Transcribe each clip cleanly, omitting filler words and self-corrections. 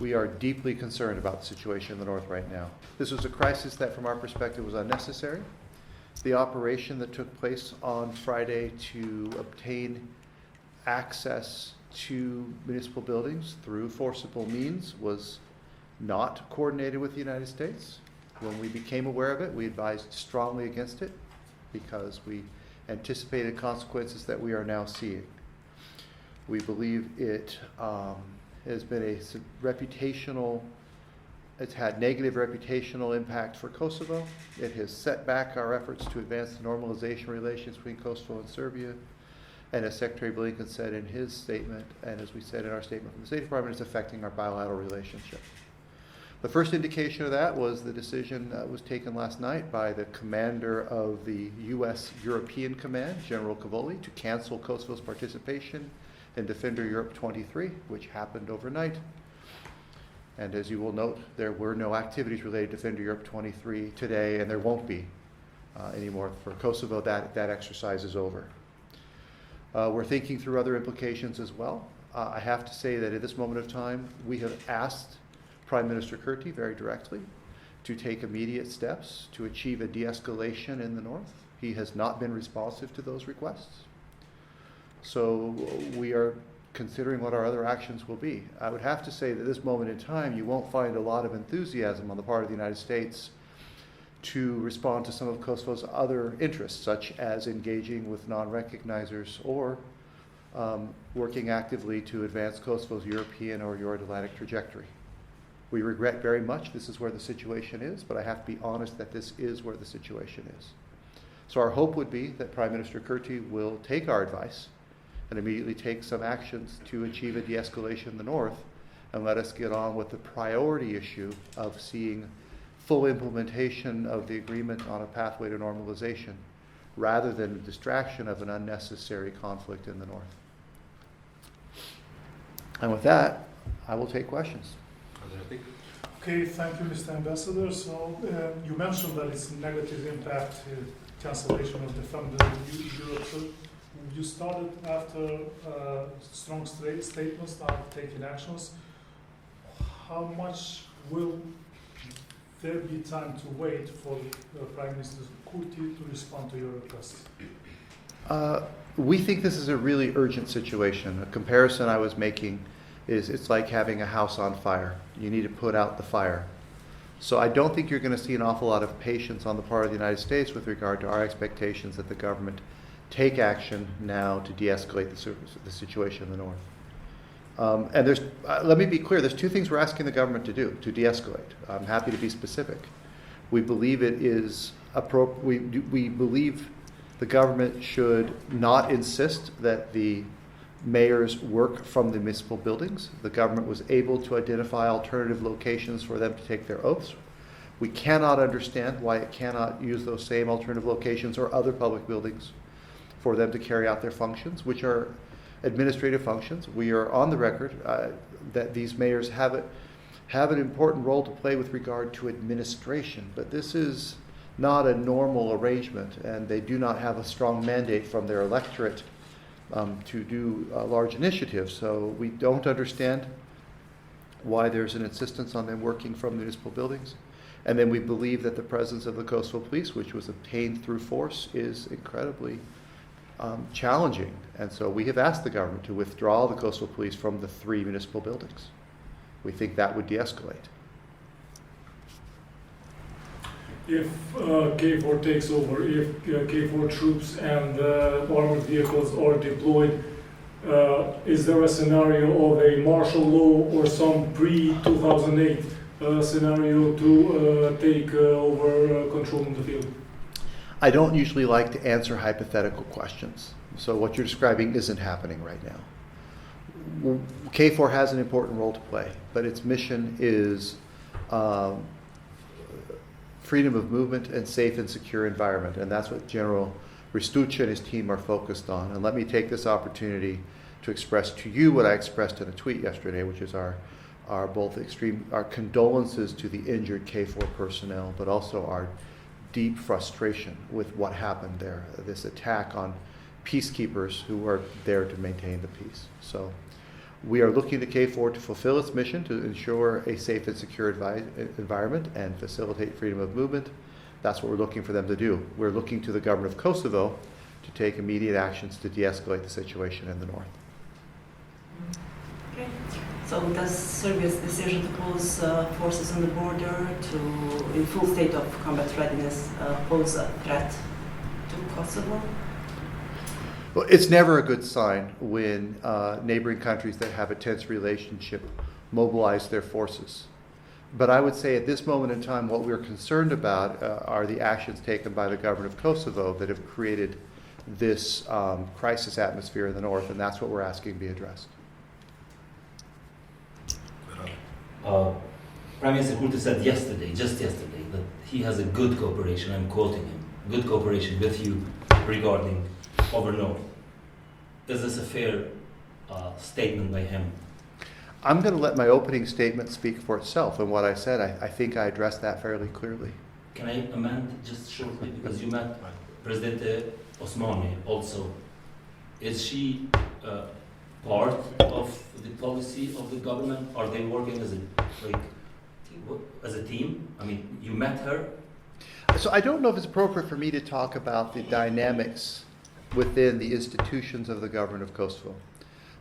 We are deeply concerned about the situation in the north right now. This was a crisis that, from our perspective, was unnecessary. The operation that took place on Friday to obtain access to municipal buildings through forcible means was not coordinated with the United States. When we became aware of it, we advised strongly against it because we anticipated consequences that we are now seeing. We believe it has been it's had negative reputational impact for Kosovo. It has set back our efforts to advance the normalization relations between Kosovo and Serbia. And as Secretary Blinken said in his statement, and as we said in our statement from the State Department, it's affecting our bilateral relationship. The first indication of that was the decision that was taken last night by the commander of the U.S. European Command, General Cavoli, to cancel Kosovo's participation in Defender Europe 23, which happened overnight. And as you will note, there were no activities related to Defender Europe 23 today, and there won't be anymore for Kosovo. That exercise is over. We're thinking through other implications as well. I have to say that at this moment of time, we have asked Prime Minister Kurti very directly to take immediate steps to achieve a de-escalation in the north. He has not been responsive to those requests. So we are considering what our other actions will be. I would have to say that at this moment in time, you won't find a lot of enthusiasm on the part of the United States to respond to some of Kosovo's other interests, such as engaging with non-recognizers or working actively to advance Kosovo's European or Euro-Atlantic trajectory. We regret very much this is where the situation is, but I have to be honest that this is where the situation is. So our hope would be that Prime Minister Kurti will take our advice and immediately take some actions to achieve a de-escalation in the north and let us get on with the priority issue of seeing full implementation of the agreement on a pathway to normalization rather than the distraction of an unnecessary conflict in the north. And with that, I will take questions. Okay, thank you, Mr. Ambassador. So you mentioned that it's negative impact cancellation of Defender Europe. So you started after strong statements, started taking actions. How much will there be time to wait for Prime Minister Kurti to respond to your request? We think this is a really urgent situation. A comparison I was making is it's like having a house on fire. You need to put out the fire. So I don't think you're going to see an awful lot of patience on the part of the United States with regard to our expectations that the government take action now to de-escalate the situation in the north. And let me be clear, there's two things we're asking the government to do to de-escalate. I'm happy to be specific. We believe it is we believe the government should not insist that the mayors work from the municipal buildings. The government was able to identify alternative locations for them to take their oaths. We cannot understand why it cannot use those same alternative locations or other public buildings for them to carry out their functions, which are administrative functions. We are on the record that these mayors have an important role to play with regard to administration, but this is not a normal arrangement, and they do not have a strong mandate from their electorate to do large initiatives. So we don't understand why there's an insistence on them working from municipal buildings. And then we believe that the presence of the Kosovo police, which was obtained through force, is incredibly challenging. And so we have asked the government to withdraw the Kosovo police from the 3 municipal buildings. We think that would de-escalate. If KFOR takes over, if KFOR troops and armored vehicles are deployed, is there a scenario of a martial law or some pre-2008 scenario to take over control in the field? I don't usually like to answer hypothetical questions. So what you're describing isn't happening right now. KFOR has an important role to play, but its mission is freedom of movement and safe and secure environment, and that's what General Ristuccia and his team are focused on. And let me take this opportunity to express to you what I expressed in a tweet yesterday, which is our condolences to the injured KFOR personnel, but also our deep frustration with what happened there, this attack on peacekeepers who are there to maintain the peace. So We are looking to KFOR to fulfill its mission to ensure a safe and secure environment and facilitate freedom of movement. That's what we're looking for them to do. We're looking to the government of Kosovo to take immediate actions to de-escalate the situation in the north. Okay. So does Serbia's decision to pose forces on the border to, in full state of combat readiness, pose a threat to Kosovo? Well, it's never a good sign when neighboring countries that have a tense relationship mobilize their forces. But I would say at this moment in time, what we're concerned about are the actions taken by the government of Kosovo that have created this crisis atmosphere in the north, and that's what we're asking to be addressed. Prime Minister Kurti said just yesterday, that he has a good cooperation, I'm quoting him, good cooperation with you regarding over north. Is this a fair statement by him? I'm going to let my opening statement speak for itself, and what I said, I think I addressed that fairly clearly. Can I amend just shortly, because you met President Osmani also. Is she part of the policy of the government? Are they working as a team? I mean, you met her. So I don't know if it's appropriate for me to talk about the dynamics within the institutions of the government of Kosovo.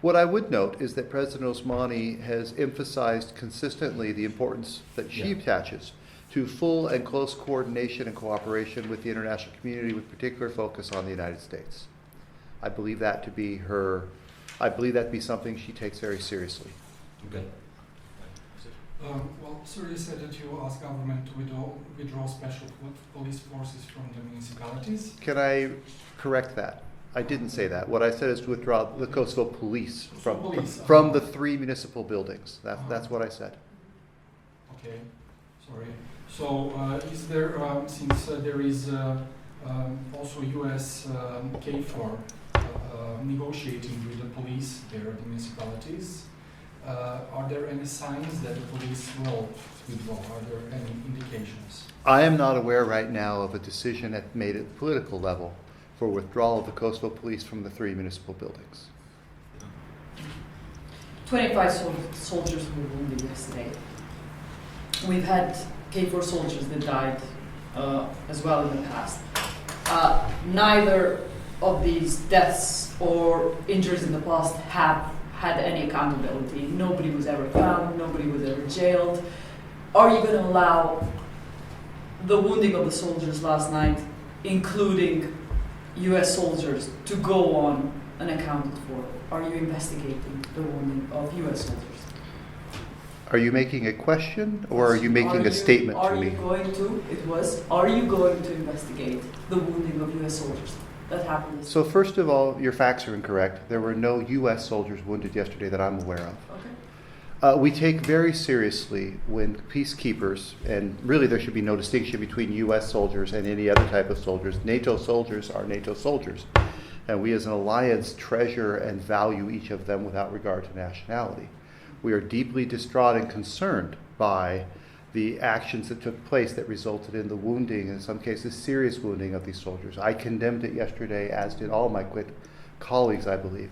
What I would note is that President Osmani has emphasized consistently the importance that she attaches to full and close coordination and cooperation with the international community, with particular focus on the United States. I believe that to be something she takes very seriously. Okay. Well, sir, you said that you asked government to withdraw special police forces from the municipalities. Can I correct that? I didn't say that. What I said is to withdraw the Kosovo police from the 3 municipal buildings. That's what I said. Okay, sorry. So, is there, since there is also U.S. KFOR negotiating with the police there, the municipalities, are there any signs that the police will withdraw? Are there any indications? I am not aware right now of a decision made at the political level for withdrawal of the Kosovo police from the 3 municipal buildings. 25 soldiers were wounded yesterday. We've had KFOR soldiers that died as well in the past. Neither of these deaths or injuries in the past have had any accountability. Nobody was ever found, nobody was ever jailed. Are you going to allow the wounding of the soldiers last night, including US soldiers, to go on unaccounted for? Are you investigating the wounding of US soldiers? Are you making a question, or are you making a statement to me? Are you going to investigate the wounding of US soldiers that happened? So first of all, your facts are incorrect. There were no U.S. soldiers wounded yesterday that I'm aware of. Okay. We take very seriously when peacekeepers, and really there should be no distinction between U.S. soldiers and any other type of soldiers. NATO soldiers are NATO soldiers. And we as an alliance treasure and value each of them without regard to nationality. We are deeply distraught and concerned by the actions that took place that resulted in the wounding, in some cases serious wounding of these soldiers. I condemned it yesterday, as did all my colleagues, I believe.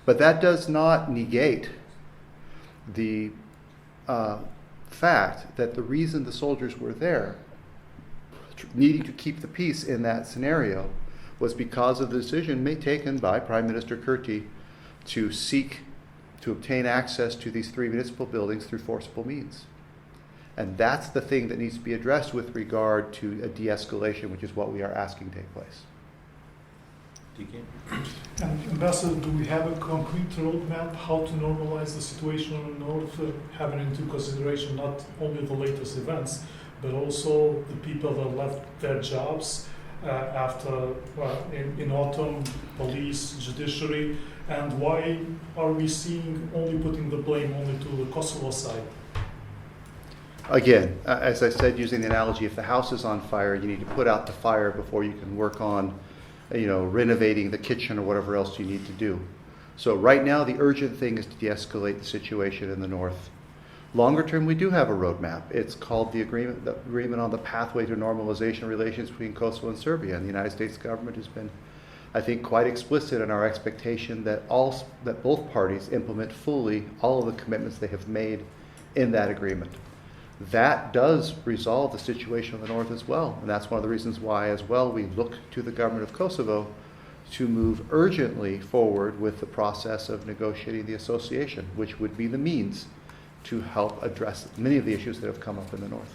But that does not negate the fact that the reason the soldiers were there, needing to keep the peace in that scenario, was because of the decision taken by Prime Minister Kurti to seek to obtain access to these 3 municipal buildings through forcible means. And that's the thing that needs to be addressed with regard to a de-escalation, which is what we are asking take place. And Ambassador, do we have a concrete roadmap how to normalize the situation in the north, having into consideration not only the latest events, but also the people that left their jobs after, in autumn, police, judiciary, and why are we seeing putting the blame only to the Kosovo side? Again, as I said, using the analogy, if the house is on fire, you need to put out the fire before you can work on, renovating the kitchen or whatever else you need to do. So right now, the urgent thing is to de-escalate the situation in the north. Longer term, we do have a roadmap. It's called the agreement on the pathway to normalization relations between Kosovo and Serbia, and the United States government has been I think, quite explicit in our expectation that both parties implement fully all of the commitments they have made in that agreement. That does resolve the situation in the north as well, and that's one of the reasons why, as well, we look to the government of Kosovo to move urgently forward with the process of negotiating the association, which would be the means to help address many of the issues that have come up in the north.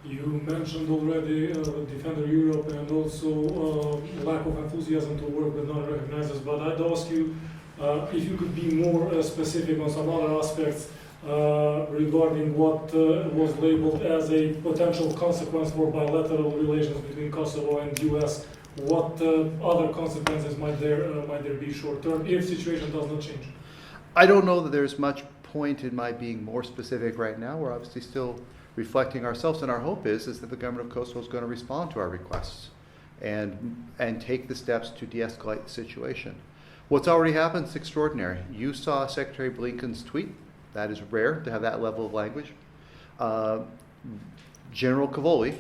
You mentioned already Defender Europe and also lack of enthusiasm to work with non-recognizers, but I'd ask you if you could be more specific on some other aspects regarding what was labeled as a potential consequence for bilateral relations between Kosovo and US. What other consequences might there be short term if the situation does not change? I don't know that there's much point in my being more specific right now. We're obviously still reflecting ourselves, and our hope is that the government of Kosovo is going to respond to our requests and take the steps to de-escalate the situation. What's already happened is extraordinary. You saw Secretary Blinken's tweet. That is rare to have that level of language. General Cavoli,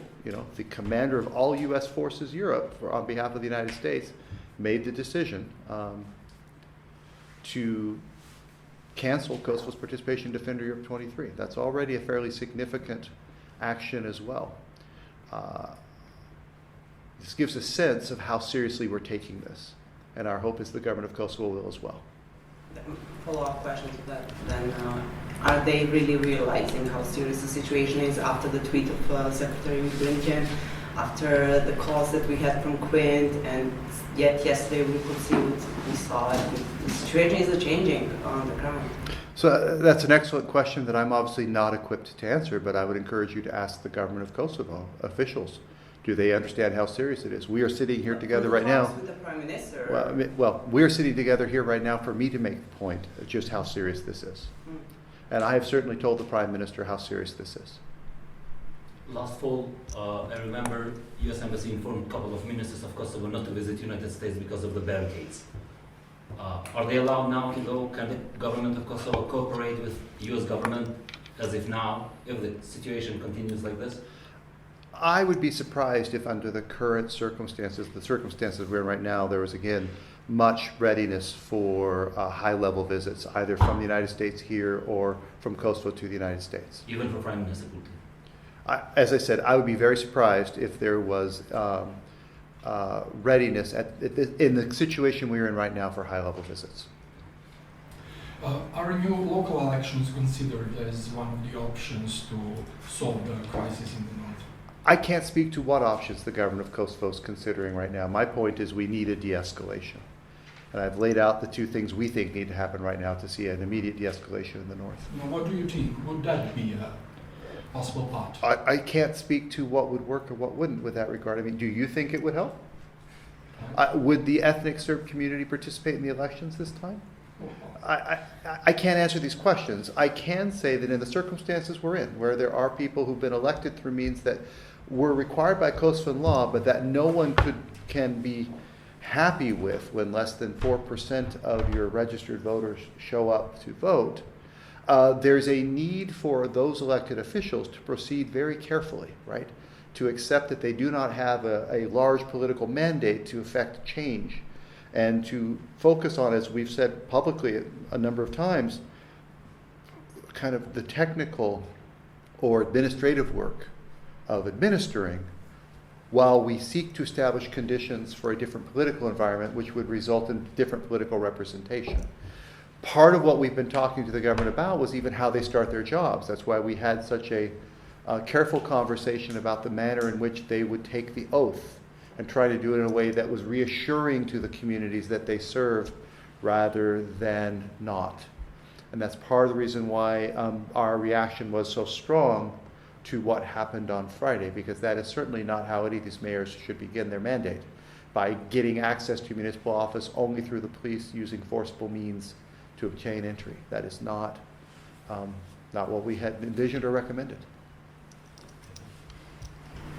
the commander of all U.S. forces Europe, on behalf of the United States, made the decision to cancel Kosovo's participation in Defender Europe 23. That's already a fairly significant action as well. This gives a sense of how seriously we're taking this, and our hope is the government of Kosovo will as well. Follow-up question to that then. Are they really realizing how serious the situation is after the tweet of Secretary Blinken, after the calls that we had from Quint, and yet yesterday we could see what we saw? The situation is changing on the ground. So that's an excellent question that I'm obviously not equipped to answer, but I would encourage you to ask the government of Kosovo officials. Do they understand how serious it is? We are sitting here together right now. With the Prime Minister. Well, we're sitting together here right now for me to make the point of just how serious this is. And I have certainly told the Prime Minister how serious this is. Last fall, I remember U.S. Embassy informed a couple of ministers of Kosovo not to visit United States because of the barricades. Are they allowed now to go? Can the government of Kosovo cooperate with the U.S. government as if now, if the situation continues like this? I would be surprised if under the current circumstances, the circumstances we're in right now, there was again much readiness for high-level visits, either from the United States here or from Kosovo to the United States. Even for Prime Minister Putin? As I said, I would be very surprised if there was readiness in the situation we're in right now for high-level visits. Are new local elections considered as one of the options to solve the crisis in the north? I can't speak to what options the government of Kosovo is considering right now. My point is we need a de-escalation. And I've laid out the two things we think need to happen right now to see an immediate de-escalation in the north. Now, what do you think? Would that be a possible path? I can't speak to what would work or what wouldn't with that regard. I mean, do you think it would help? Would the ethnic Serb community participate in the elections this time? I can't answer these questions. I can say that in the circumstances we're in, where there are people who've been elected through means that were required by Kosovan law, but that no one can be happy with when less than 4% of your registered voters show up to vote, there's a need for those elected officials to proceed very carefully, right? To accept that they do not have a large political mandate to effect change, and to focus on, as we've said publicly a number of times, kind of the technical or administrative work of administering, while we seek to establish conditions for a different political environment which would result in different political representation. Part of what we've been talking to the government about was even how they start their jobs. That's why we had such a careful conversation about the manner in which they would take the oath and try to do it in a way that was reassuring to the communities that they serve rather than not. And that's part of the reason why our reaction was so strong to what happened on Friday, because that is certainly not how any of these mayors should begin their mandate, by getting access to municipal office only through the police using forcible means to obtain entry. That is not what we had envisioned or recommended.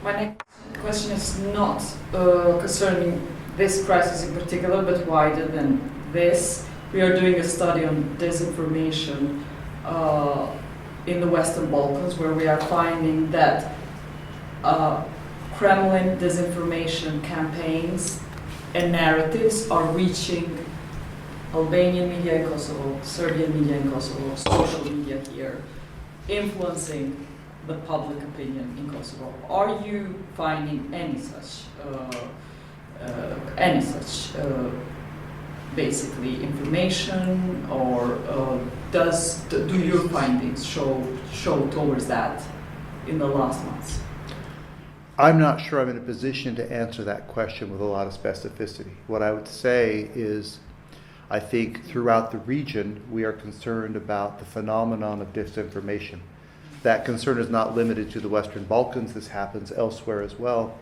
My next question is not concerning this crisis in particular, but wider than this. We are doing a study on disinformation in the Western Balkans, where we are finding that Kremlin disinformation campaigns and narratives are reaching Albanian media in Kosovo, Serbian media in Kosovo, social media here, influencing the public opinion in Kosovo. Are you finding any such basically information, or do your findings show towards that in the last months? I'm not sure I'm in a position to answer that question with a lot of specificity. What I would say is, I think throughout the region we are concerned about the phenomenon of disinformation. That concern is not limited to the Western Balkans. This happens elsewhere as well.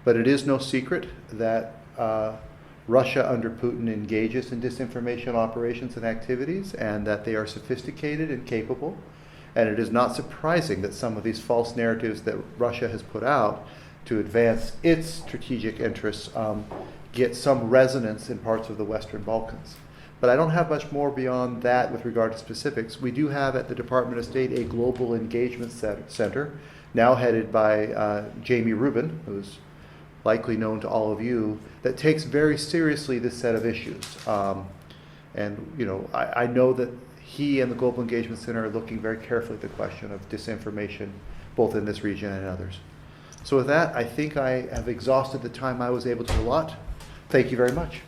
But it is no secret that Russia under Putin engages in disinformation operations and activities, and that they are sophisticated and capable. And it is not surprising that some of these false narratives that Russia has put out to advance its strategic interests get some resonance in parts of the Western Balkans. But I don't have much more beyond that with regard to specifics. We do have at the Department of State a global engagement center, now headed by Jamie Rubin, who's likely known to all of you, that takes very seriously this set of issues. And you know, I know that he and the Global Engagement Center are looking very carefully at the question of disinformation, both in this region and others. So with that, I think I have exhausted the time I was able to allot. Thank you very much.